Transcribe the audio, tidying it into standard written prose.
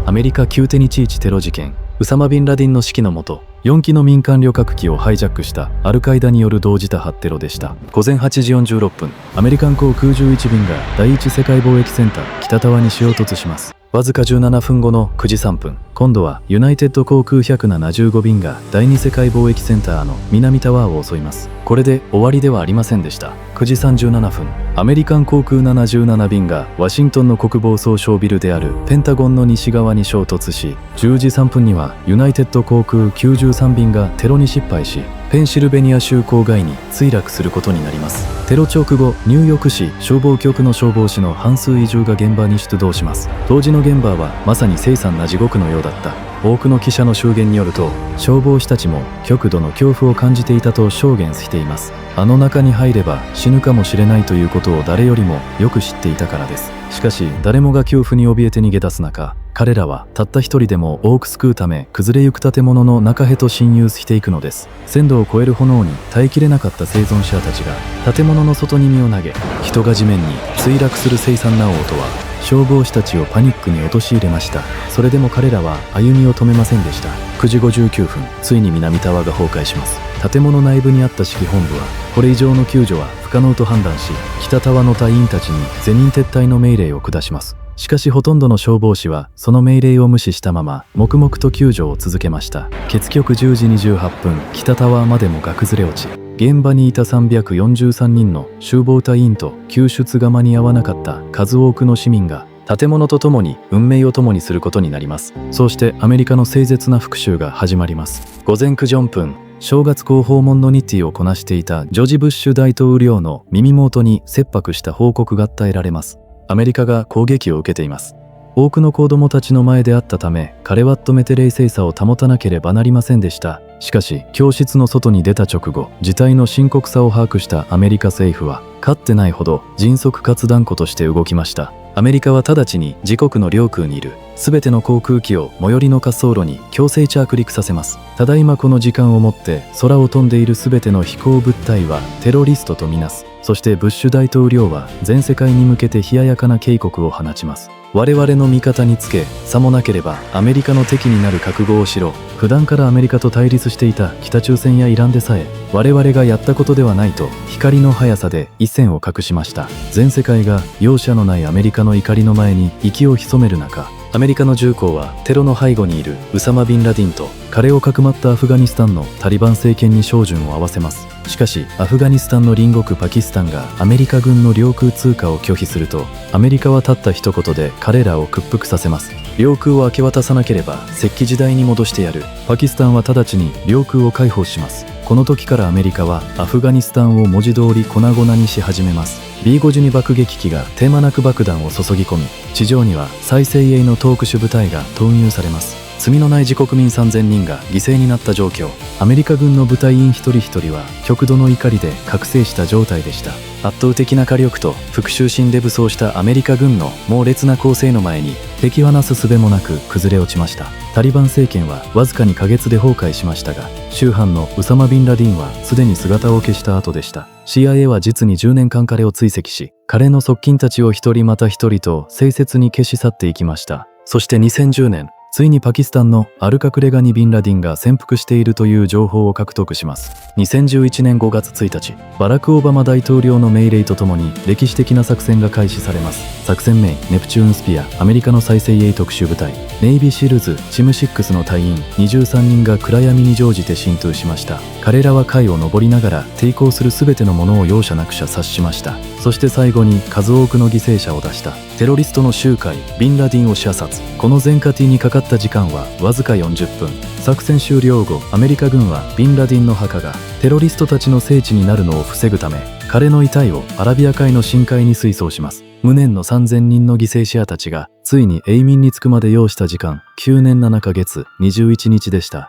アメリカ9テニチーチテロ事件。ウサマ・ビンラディンの指揮のもと、4機の民間旅客機をハイジャックしたアルカイダによる同時多発テロでした。午前8時46分、アメリカン航空11便が第一世界貿易センター北タワーに衝突します。わずか17分後の9時3分、今度はユナイテッド航空175便が第二世界貿易センターの南タワーを襲います。これで終わりではありませんでした。9時37分、アメリカン航空77便がワシントンの国防総省ビルであるペンタゴンの西側に衝突し、10時3分にはユナイテッド航空93便がテロに失敗し、ペンシルベニア州郊外に墜落することになります。テロ直後、ニューヨーク市消防局の消防士の半数以上が現場に出動します。当時の現場はまさに凄惨な地獄のようだった。多くの記者の証言によると、消防士たちも極度の恐怖を感じていたと証言しています。あの中に入れば死ぬかもしれないということを誰よりもよく知っていたからです。しかし誰もが恐怖に怯えて逃げ出す中、彼らはたった一人でも多く救うため崩れゆく建物の中へと侵入していくのです。1000度を超える炎に耐えきれなかった生存者たちが建物の外に身を投げ、人が地面に墜落する凄惨な音は消防士たちをパニックに陥れました。それでも彼らは歩みを止めませんでした。9時59分、ついに南タワーが崩壊します。建物内部にあった指揮本部はこれ以上の救助は不可能と判断し、北タワーの隊員たちに全員撤退の命令を下します。しかしほとんどの消防士はその命令を無視したまま黙々と救助を続けました。結局10時28分、北タワーまでもが崩れ落ち、現場にいた343人の消防隊員と救出が間に合わなかった数多くの市民が建物とともに運命を共にすることになります。そうしてアメリカの凄絶な復讐が始まります。午前9時4分、正月公訪問の日程をこなしていたジョージ・ブッシュ大統領の耳元に切迫した報告が伝えられます。アメリカが攻撃を受けています。多くの子供たちの前であったため、彼は止めて冷静さを保たなければなりませんでした。しかし教室の外に出た直後、事態の深刻さを把握したアメリカ政府はかつてないほど迅速かつ断固として動きました。アメリカは直ちに自国の領空にいる全ての航空機を最寄りの滑走路に強制着陸させます。ただいまこの時間をもって空を飛んでいる全ての飛行物体はテロリストとみなす。そしてブッシュ大統領は全世界に向けて冷ややかな警告を放ちます。我々の味方につけ、さもなければアメリカの敵になる覚悟をしろ。普段からアメリカと対立していた北朝鮮やイランでさえ我々がやったことではないと光の速さで一線を画しました。全世界が容赦のないアメリカの怒りの前に息を潜める中、アメリカの重工はテロの背後にいるウサマ・ビンラディンと彼をかくまったアフガニスタンのタリバン政権に照準を合わせます。しかしアフガニスタンの隣国パキスタンがアメリカ軍の領空通過を拒否すると、アメリカはたった一言で彼らを屈服させます。領空を明け渡さなければ石器時代に戻してやる。パキスタンは直ちに領空を解放します。この時からアメリカはアフガニスタンを文字通り粉々にし始めます。B-52爆撃機がテーマなく爆弾を注ぎ込み、地上には最精鋭の特殊部隊が投入されます。罪のない自国民3000人が犠牲になった状況。アメリカ軍の部隊員一人一人は極度の怒りで覚醒した状態でした。圧倒的な火力と復讐心で武装したアメリカ軍の猛烈な攻勢の前に敵はなすすべもなく崩れ落ちました。タリバン政権はわずかにヶ月で崩壊しましたが、州犯のウサマ・ビンラディンはすでに姿を消した後でした。CIA は実に10年間彼を追跡し、彼の側近たちを一人また一人と誠実に消し去っていきました。そして2010年、ついにパキスタンのアルカクレガニ・ビンラディンが潜伏しているという情報を獲得します。2011年5月1日、バラク・オバマ大統領の命令とともに歴史的な作戦が開始されます。作戦名ネプチューンスピア。アメリカの最精鋭特殊部隊ネイビーシールズチム6の隊員23人が暗闇に乗じて進駐しました。彼らは階を上りながら抵抗する全てのものを容赦なく射殺しました。そして最後に数多くの犠牲者を出したテロリストの集会ビンラディンを射殺。この全過程にかかった時間はわずか40分。作戦終了後、アメリカ軍はビンラディンの墓がテロリストたちの聖地になるのを防ぐため、彼の遺体をアラビア海の深海に水葬します。無念の3000人の犠牲者たちがついに永眠につくまで要した時間9年7ヶ月21日でした。